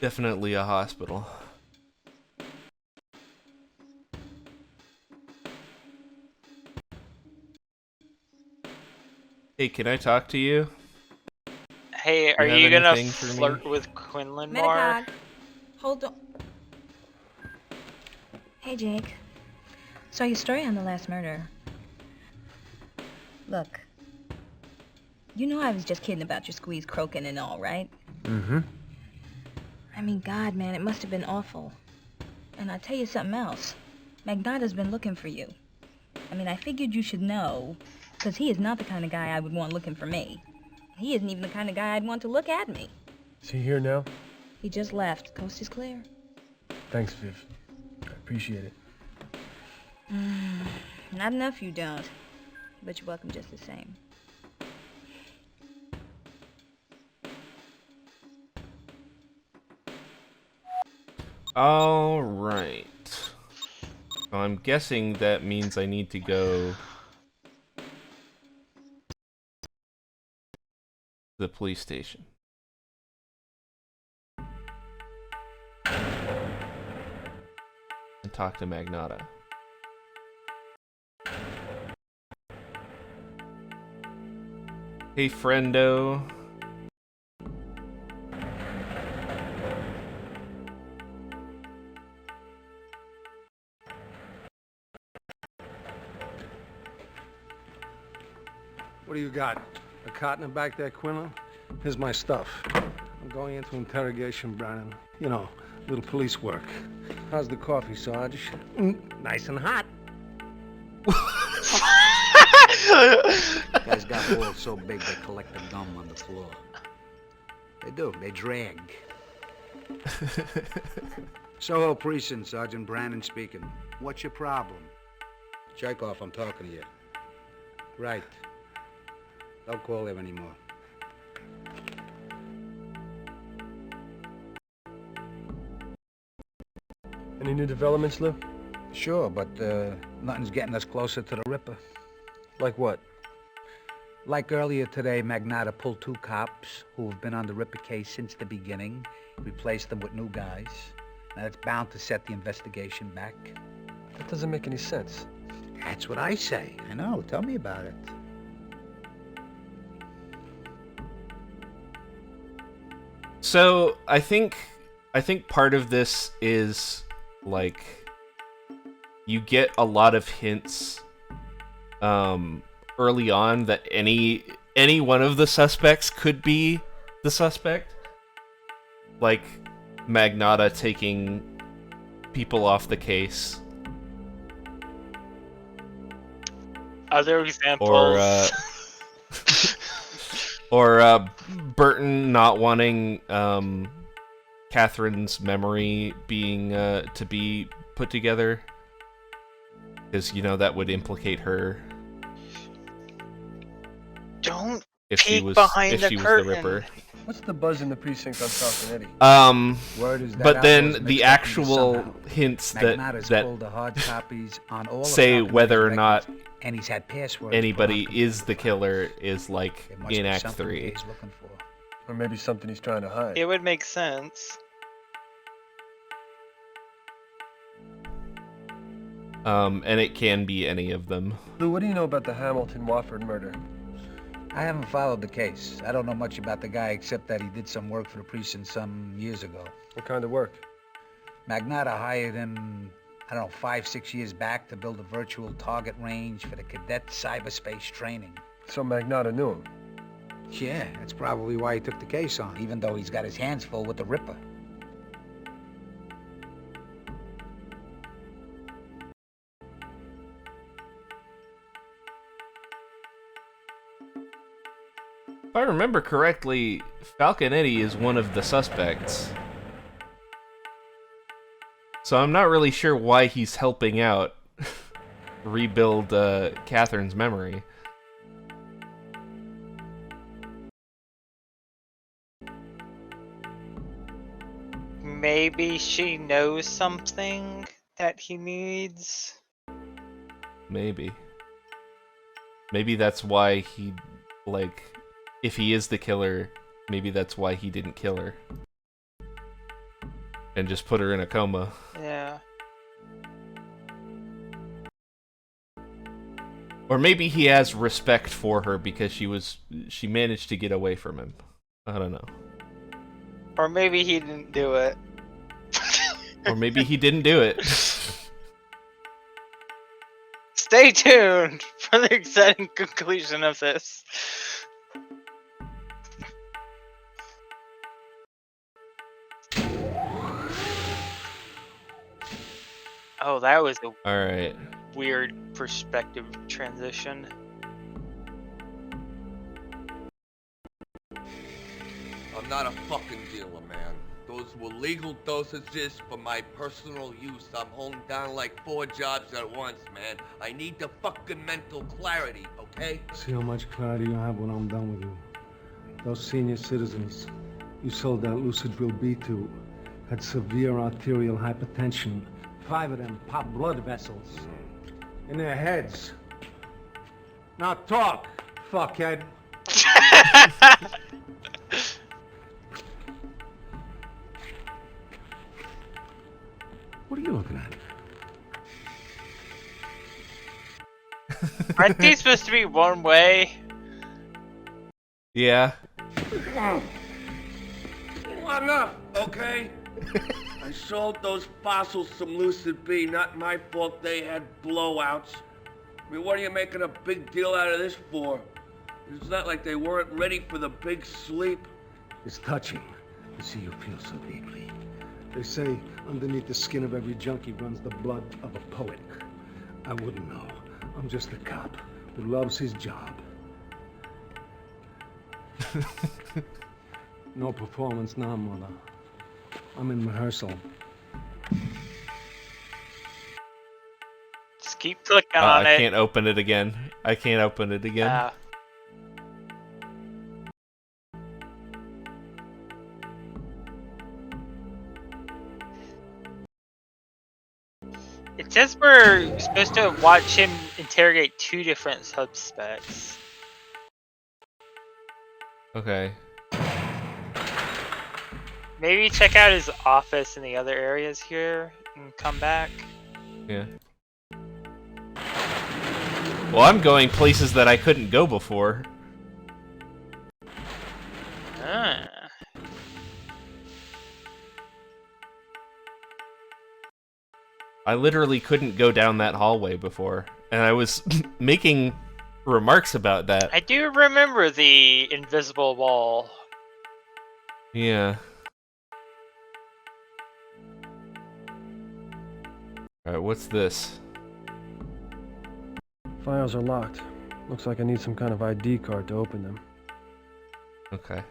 Definitely a hospital. Hey, can I talk to you? Hey, are You have you gonna anything for me? flirt with Quinlan more? Metacog, hold on. Hey, Jake. Saw your story on the last murder. Look, you know I was just kidding about your squeeze croaking and all, right? Mm-hmm. I mean, God, man, it must have been awful. And I'll tell you something else. Magnato's been looking for you. I mean, I figured you should know, because he is not the kind of guy I would want looking for me. He isn't even the kind of guy I'd want to look at me. Is he here now? He just left. Coast is clear. Thanks, Viv. I appreciate it. Not enough you don't. But you're welcome just the same. Alright. So I'm guessing that means I need to go to the police station. And talk to Magnata. Hey, friendo. What do you got? A cot in the back there, Quinlan? Here's my stuff. I'm going into interrogation, Brannon. You know, little police work. How's the coffee, Sarge? Nice and hot. Guys got balls so big they collect the gum on the floor. They do. They drag. Soho Precinct, Sergeant Brannon speaking. What's your problem? Chekhov, I'm talking to you. Right. Don't call there anymore. Any new developments, Lou? Sure, but nothing's getting us closer to the Ripper. Like what? Like earlier today, Magnata pulled 2 cops who have been on the Ripper case since the beginning, replaced them with new guys. Now that's bound to set the investigation back. That doesn't make any sense. That's what I say. I know. Tell me about it. So I think part of this is like you get a lot of hints early on that any one of the suspects could be the suspect. Like Magnata taking people off the case. Other examples. Or Burton not wanting Catherine's memory being to be put together, because you know that would implicate her. Don't if she peek was behind if the she was curtain. the Ripper. What's the buzz in the precinct on Falconetti? Word is that But outlaws then mixed the up in actual somehow. hints Magnata's that pulled the hard copies on all say of whether or Falconetti's not records, and he's had passwords anybody put on is the computer killer files. is like There must in be Act something 3. he's looking for. Or maybe something he's trying to hide. It would make sense. And it can be any of them. Lou, what do you know about the Hamilton-Wofford murder? I haven't followed the case. I don't know much about the guy except that he did some work for the precinct some years ago. What kind of work? Magnata hired him, I don't know, 5-6 years back to build a virtual target range for the cadet cyberspace training. So Magnata knew him. Yeah, that's probably why he took the case on, even though he's got his hands full with the Ripper. If I remember correctly, Falconetti is one of the suspects. So I'm not really sure why he's helping out rebuild Catherine's memory. Maybe she knows something that he needs. Maybe. Maybe that's why he, like, if he is the killer, maybe that's why he didn't kill her. and just put her in a coma. Yeah. Or maybe he has respect for her because she managed to get away from him. I don't know. Or maybe he didn't do it. Or maybe he didn't do it. Stay tuned for the exciting conclusion of this. Oh, that was a Alright. weird perspective transition. I'm not a fucking dealer, man. Those were legal dosages for my personal use. I'm holding down like 4 jobs at once, man. I need the fucking mental clarity, okay? See how much clarity you have when I'm done with you. Those senior citizens you sold that Lucidville B to had severe arterial hypertension. 5 of them popped blood vessels in their heads. Now talk, fuckhead. What are you looking at? Aren't these supposed to be one way? Yeah. One up, okay? I sold those fossils some Lucid B. Not my fault they had blowouts. I mean, what are you making a big deal out of this for? It's not like they weren't ready for the big sleep. It's touching to see you feel so deeply. They say underneath the skin of every junkie runs the blood of a poet. I wouldn't know. I'm just a cop who loves his job. No performance now, Mother. I'm in rehearsal. Just keep clicking on I it. can't open it again. I can't open it again. It says we're supposed to watch him interrogate 2 different suspects. Okay. Maybe check out his office in the other areas here and come back. Yeah. Well, I'm going places that I couldn't go before. Ah. I literally couldn't go down that hallway before, and I was making remarks about that. I do remember the invisible wall. Yeah. Alright, what's this? Files are locked. Looks like I need some kind of ID card to open them. Okay.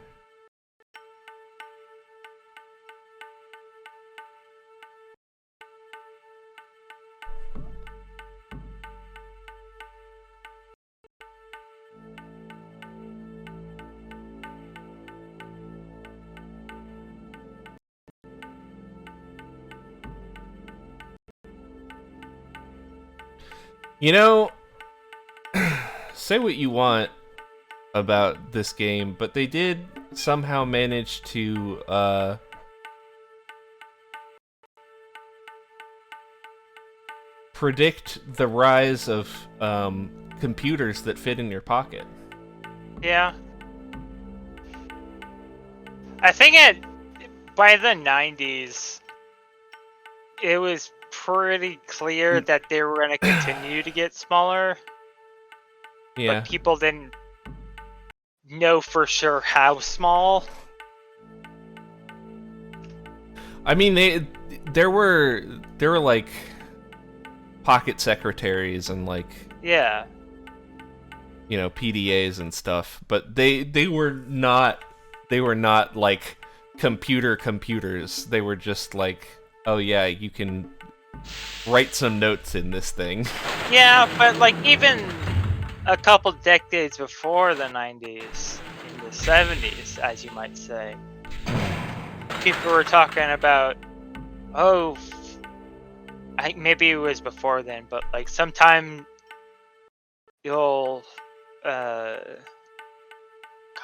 You know, say what you want about this game, but they did somehow manage to, predict the rise of, computers that fit in your pocket. Yeah. I think by the 90s, it was pretty clear that they were going to continue to get smaller. Yeah. But people didn't know for sure how small. I mean, there were like pocket secretaries and like, Yeah. you know, PDAs and stuff, but they were not like computers. They were just like, oh yeah, you can write some notes in this thing. Yeah, but like even a couple decades before the 90s, in the 70s, as you might say, people were talking about, oh, maybe it was before then, but like sometime you'll, God,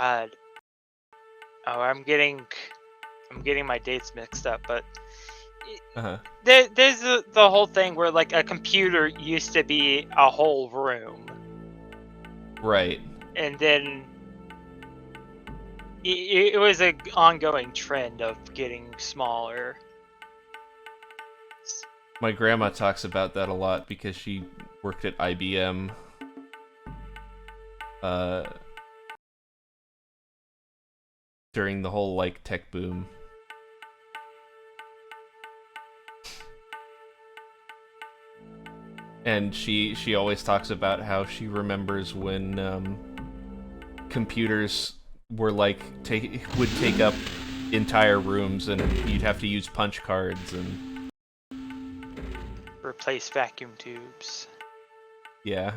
oh, I'm getting my dates mixed up, but Uh-huh. there's the whole thing where like a computer used to be a whole room, Right. and then it was an ongoing trend of getting smaller. My grandma talks about that a lot because she worked at IBM. During the whole like tech boom. And she always talks about how she remembers when computers were like would take up entire rooms and you'd have to use punch cards and Replace vacuum tubes. yeah.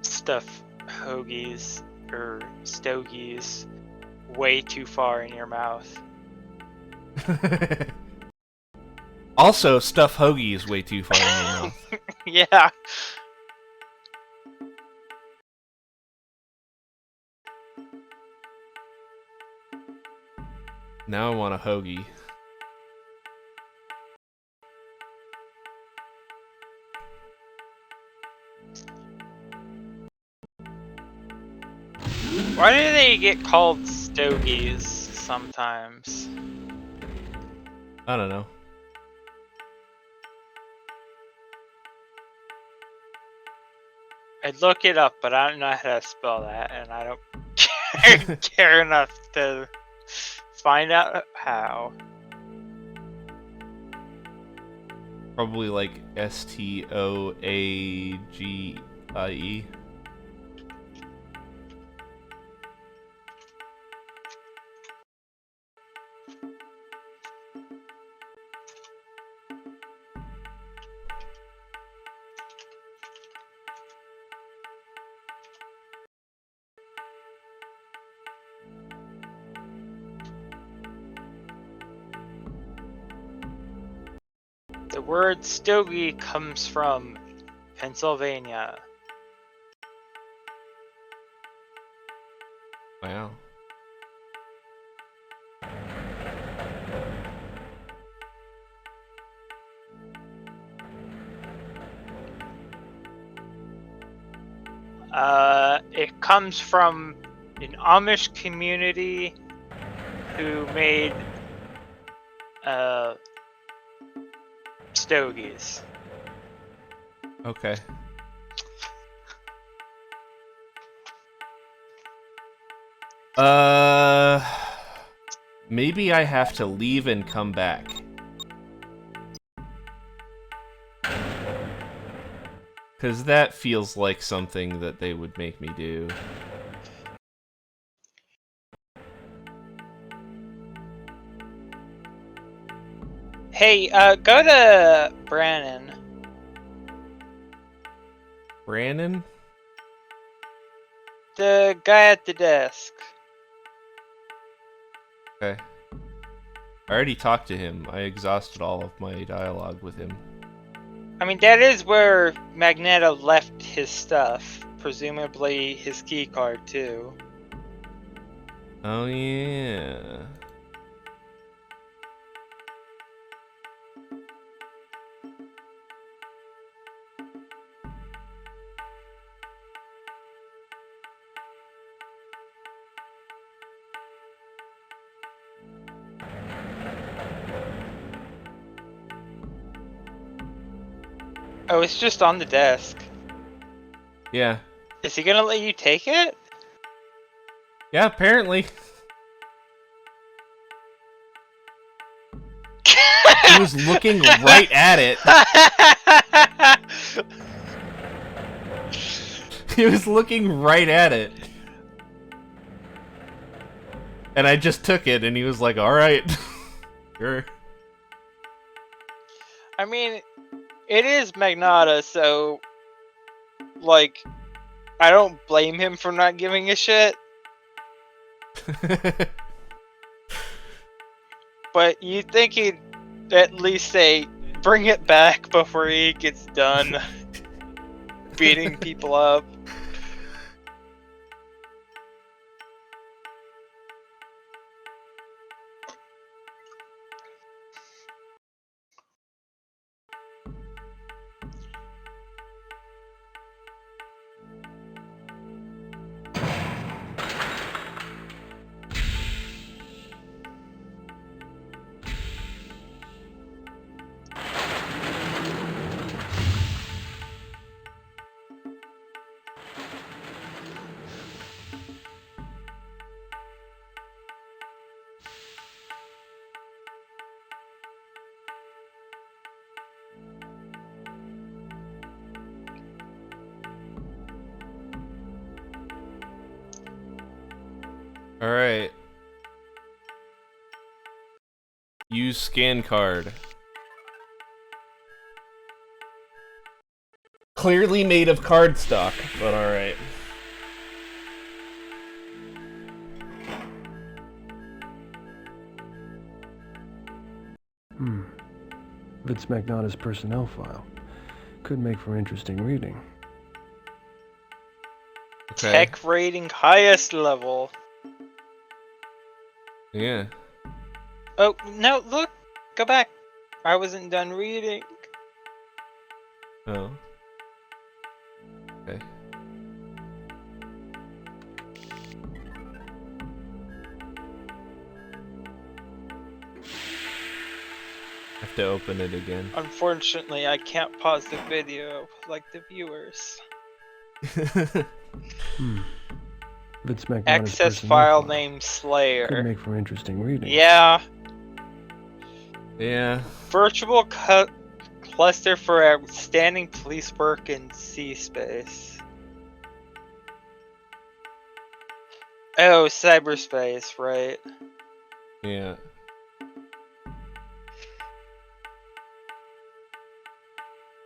Stuff hoagies or stogies way too far in your mouth. Also, stuff hoagie is way too far in your mouth. Yeah. Now I want a hoagie. Why do they get called stogies sometimes? I don't know. I'd look it up, but I don't know how to spell that, and I don't care enough to find out how. Probably like Stoagie. The word stogie comes from Pennsylvania. Wow. It comes from an Amish community who made stogies. Okay. Maybe I have to leave and come back. Because that feels like something that they would make me do. Hey, go to Brannon. Brandon? The guy at the desk. Okay. I already talked to him. I exhausted all of my dialogue with him. I mean, that is where Magneto left his stuff. Presumably his key card, too. Oh, yeah. Oh, it's just on the desk. Yeah. Is he gonna let you take it? Yeah, apparently. He was looking right at it. He was looking right at it. And I just took it, and he was like, alright. Sure. I mean, it is Magneto, so, like, I don't blame him for not giving a shit. But you'd think he'd at least say, bring it back before he gets done beating people up. Alright. Use scan card. Clearly made of cardstock, but alright. Vince Magnotta's personnel file. Could make for interesting reading. Okay. Tech rating highest level. Yeah. Oh, no, look! Go back. I wasn't done reading. Oh. Okay. Have to open it again. Unfortunately, I can't pause the video like the viewers. Vince Magnotta's Access personnel file name Could Slayer. make for interesting reading. Yeah. Yeah. Virtual cluster for outstanding police work in C-space. Oh, cyberspace, right. Yeah.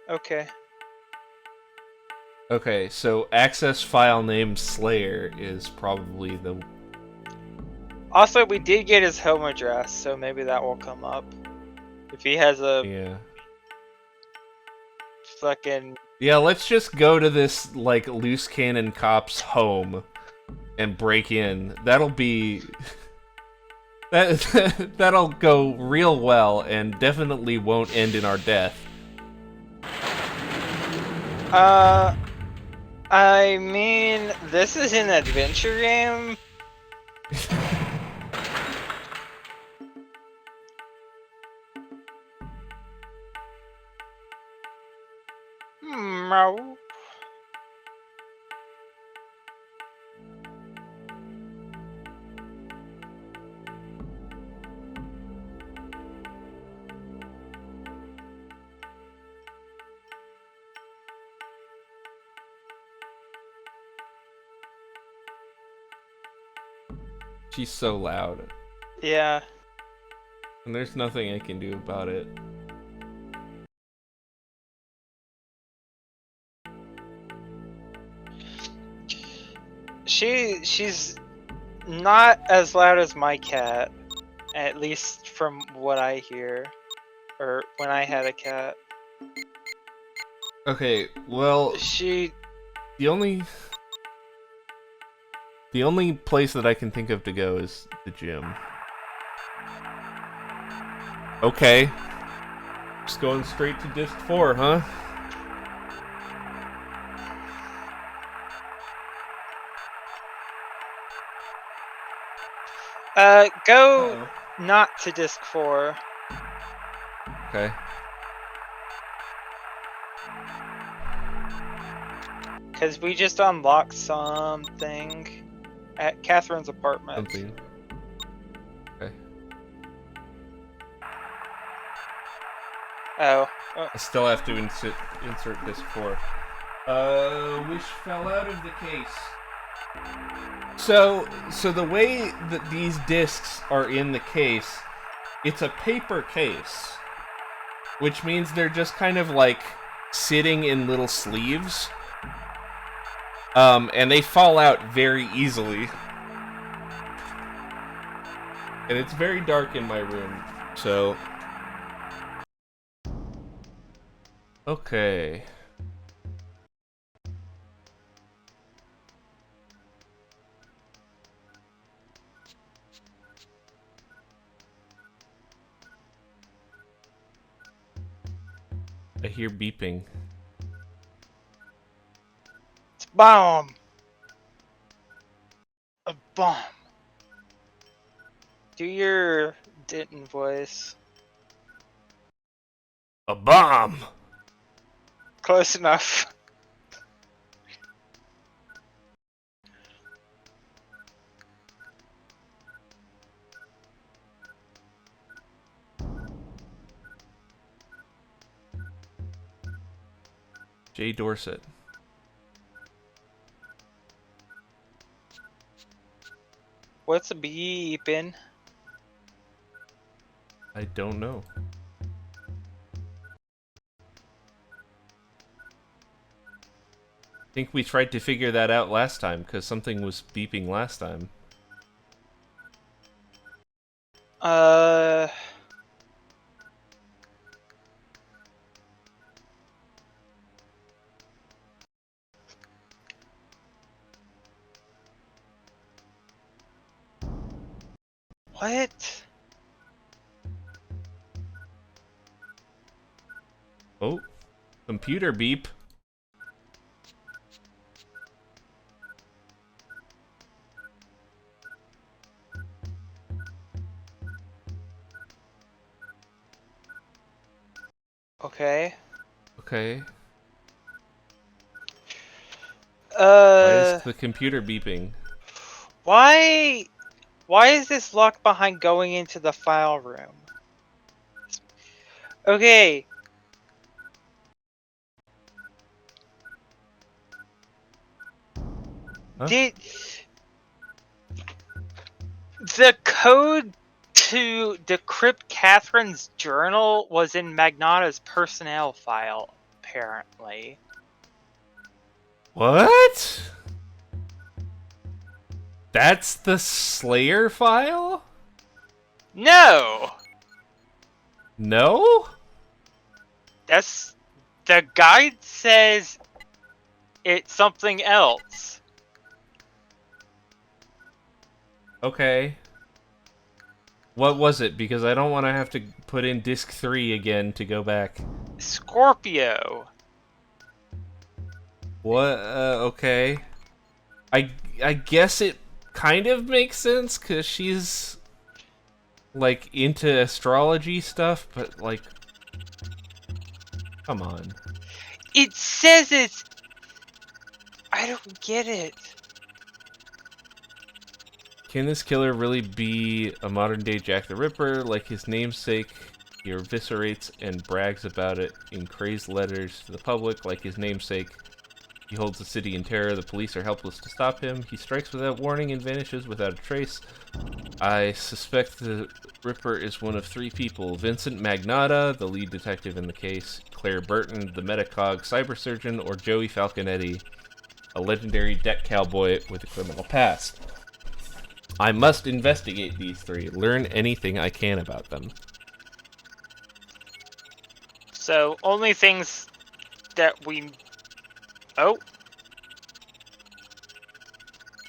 Okay. Okay, so access file name Slayer is probably the... Also, we did get his home address, so maybe that will come up. If he has a Yeah. fucking... Yeah, let's just go to this, like, loose cannon cop's home and break in. That'll be... That'll go real well and definitely won't end in our death. I mean, this is an adventure game. No. She's so loud. Yeah. And there's nothing I can do about it. She's not as loud as my cat, at least from what I hear, or when I had a cat. Okay, well, She... the only place that I can think of to go is the gym. Okay. Just going straight to disc 4, huh? Go Uh-oh. not to disc 4. Okay. Because we just unlocked something at Catherine's apartment. Something. Okay. Oh. I still have to insert disc 4. Which fell out of the case. So the way that these discs are in the case, it's a paper case, which means they're just kind of like sitting in little sleeves. And they fall out very easily. And it's very dark in my room, so... Okay. I hear beeping. It's a bomb! A bomb. Do your Denton voice. A bomb! Close enough. Jay Dorset. What's beeping? I don't know. I think we tried to figure that out last time because something was beeping last time. What? Oh, computer beep. Okay. Okay. Why Uh, is the computer beeping? why is this locked behind going into the file room? Okay. Huh? Did the code to decrypt Catherine's journal was in Magnata's personnel file, apparently. What? That's the Slayer file? No! No? That's... The guide says it's something else. Okay. What was it? Because I don't want to have to put in disc 3 again to go back. Scorpio. What? Okay. I guess it kind of makes sense because she's like into astrology stuff, but like, come on. It says it's... I don't get it. Can this killer really be a modern day Jack the Ripper? Like his namesake, he eviscerates and brags about it in crazed letters to the public. Like his namesake, he holds the city in terror. The police are helpless to stop him. He strikes without warning and vanishes without a trace. I suspect the Ripper is one of 3 people. Vincent Magnata, the lead detective in the case, Claire Burton, the metacog cyber surgeon, or Joey Falconetti, a legendary deck cowboy with a criminal past. I must investigate these 3, learn anything I can about them. So, only things that we... Oh.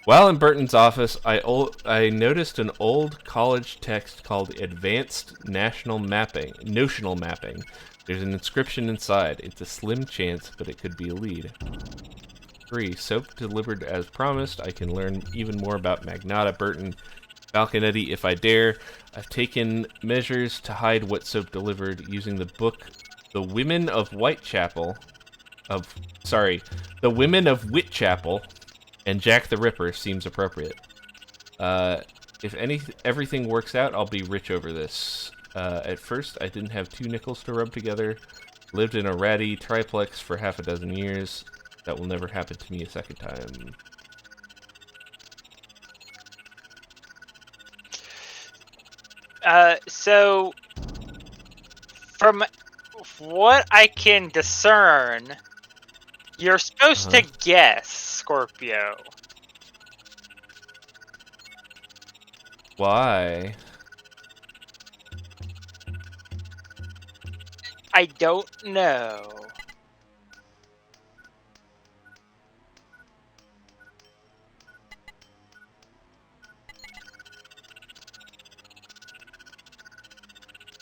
While in Burton's office, I noticed an old college text called Advanced Notional Mapping. There's an inscription inside. It's a slim chance, but it could be a lead. 3. Soap delivered as promised. I can learn even more about Magnata, Burton, Falconetti if I dare. I've taken measures to hide what Soap delivered using the book The Women of Whitechapel. The Women of Whitechapel and Jack the Ripper seems appropriate. If everything works out, I'll be rich over this. At first, I didn't have 2 nickels to rub together. Lived in a ratty triplex for half a dozen years. That will never happen to me a second time. So... From what I can discern, you're supposed to guess, Scorpio. Why? I don't know.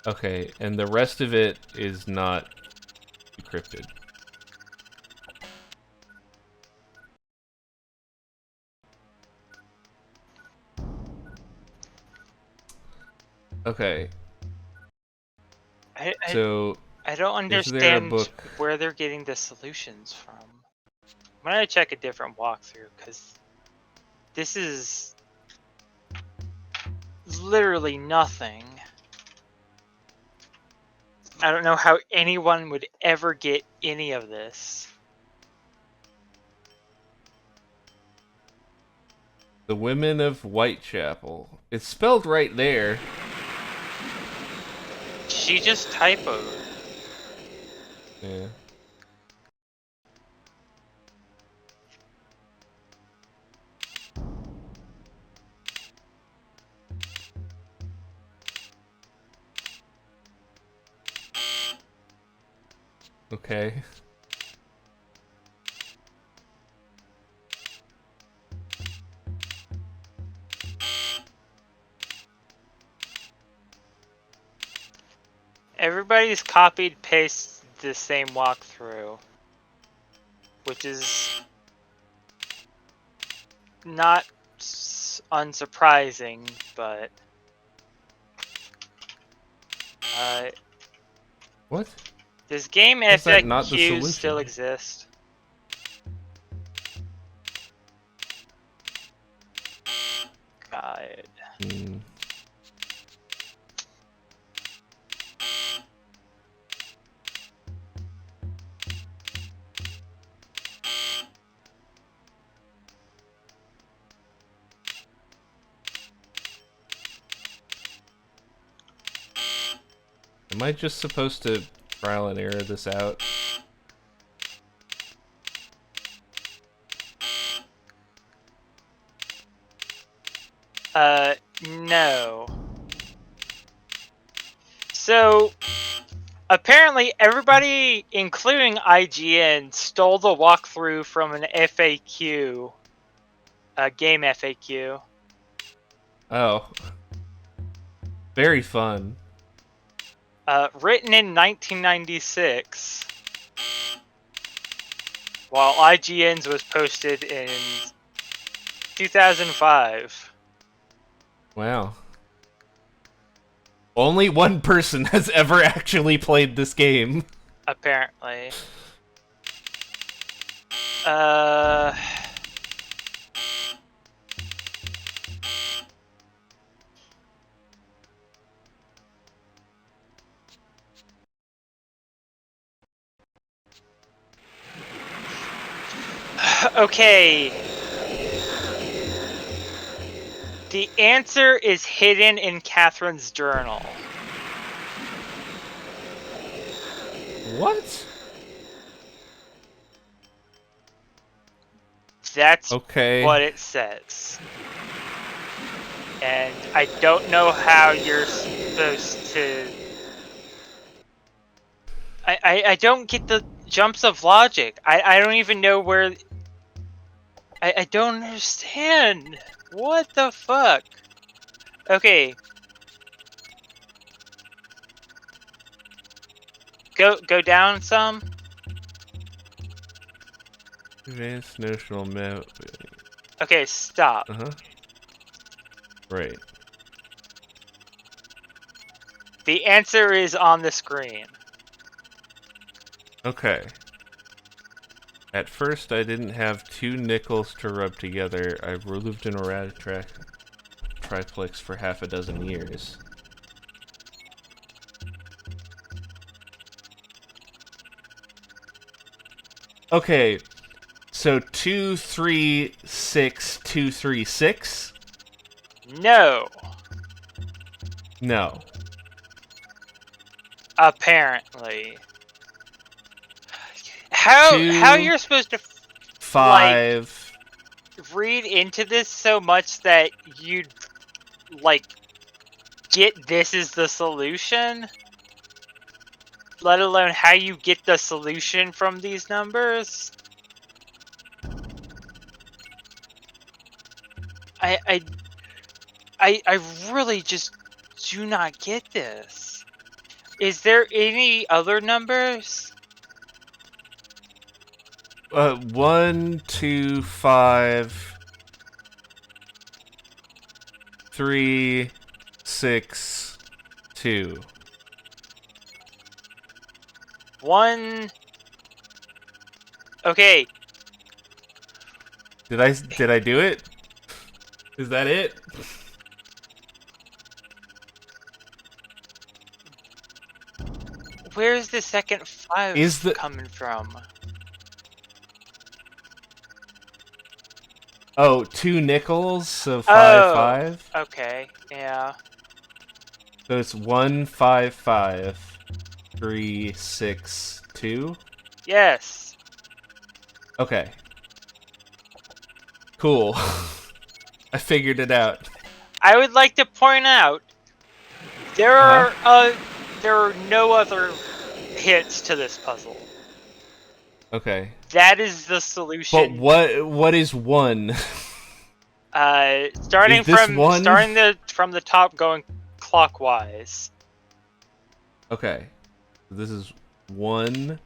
Okay, and the rest of it is not encrypted. Okay. So I don't is there a understand book? where they're getting the solutions from. I'm gonna check a different walkthrough, because this is literally nothing. I don't know how anyone would ever get any of this. The Women of Whitechapel. It's spelled right there. She just typoed. Yeah. Okay. Everybody's copied paste the same walkthrough, which is not unsurprising, but What? does game Is that not the FAQs solution? still exist? God. Hmm. Am I just supposed to trial and error this out? No. So, apparently everybody, including IGN, stole the walkthrough from an FAQ, a game FAQ. Oh. Very fun. Written in 1996, while IGN's was posted in 2005. Wow. Only one person has ever actually played this game. Apparently. Okay. The answer is hidden in Catherine's journal. What? That's Okay. what it says. And I don't know how you're supposed to... I don't get the jumps of logic. I don't even know where... I don't understand. What the fuck? Okay. Go down some. Advanced notional map. Okay, stop. Uh-huh. Right. The answer is on the screen. Okay. At first, I didn't have two nickels to rub together. I've lived in a triplex for half a dozen years. Okay, so 236236? No. No. Apparently. How you're supposed to 5. read into this so much that you'd like get this is the solution? Let alone how you get the solution from these numbers? I really just do not get this. Is there any other numbers? 1, 2, 5, 3, 6, 2. 1. Okay. Did I do it? Is that it? Where's the second 5 coming from? Oh, 2 nickels, so Oh, 5. okay, yeah. So it's 155 362. Yes. Okay. Cool. I figured it out. I would like to point out there Uh-huh. are no other hits to this puzzle. Okay. That is the But solution. what is 1? Starting Is this from 1? from the top, going clockwise. Okay. This is 1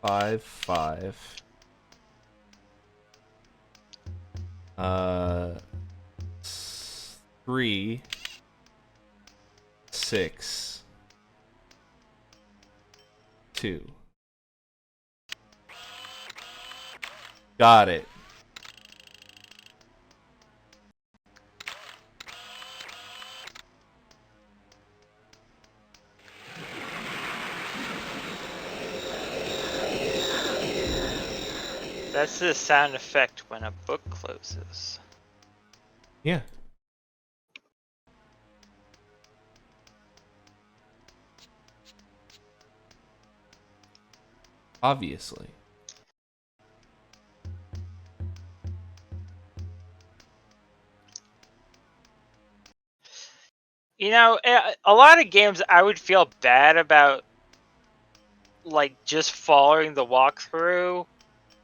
5 5. 3 6 2. Got it. That's the sound effect when a book closes. Yeah. Obviously. You know, a lot of games I would feel bad about, like, just following the walkthrough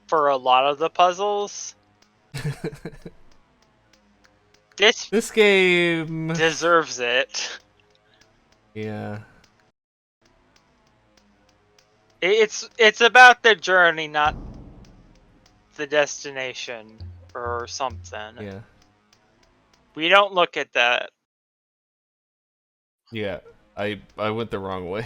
for a lot of the puzzles. This This game. deserves it. Yeah. It's about the journey, not the destination or something. Yeah. We don't look at that. Yeah. I went the wrong way.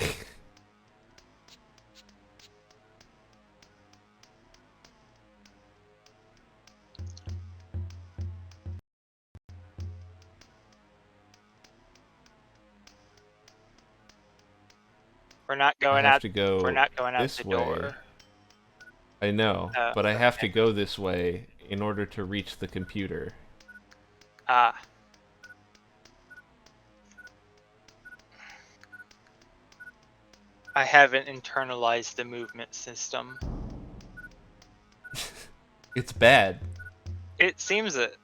We're not I going have out. to go We're not going out this the way. door. I know, Oh, but I have to okay. go this way in order to reach the computer. Ah. I haven't internalized the movement system. It's bad. It seems it.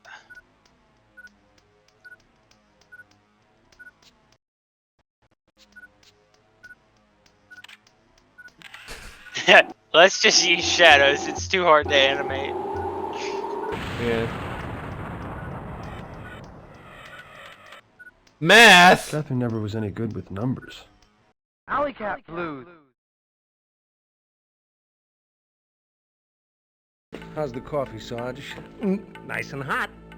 Let's just use shadows. It's too hard to animate. Yeah. Math! Catherine never was any good with numbers. Alley Cat Blues. How's the coffee, Sarge? Nice and hot.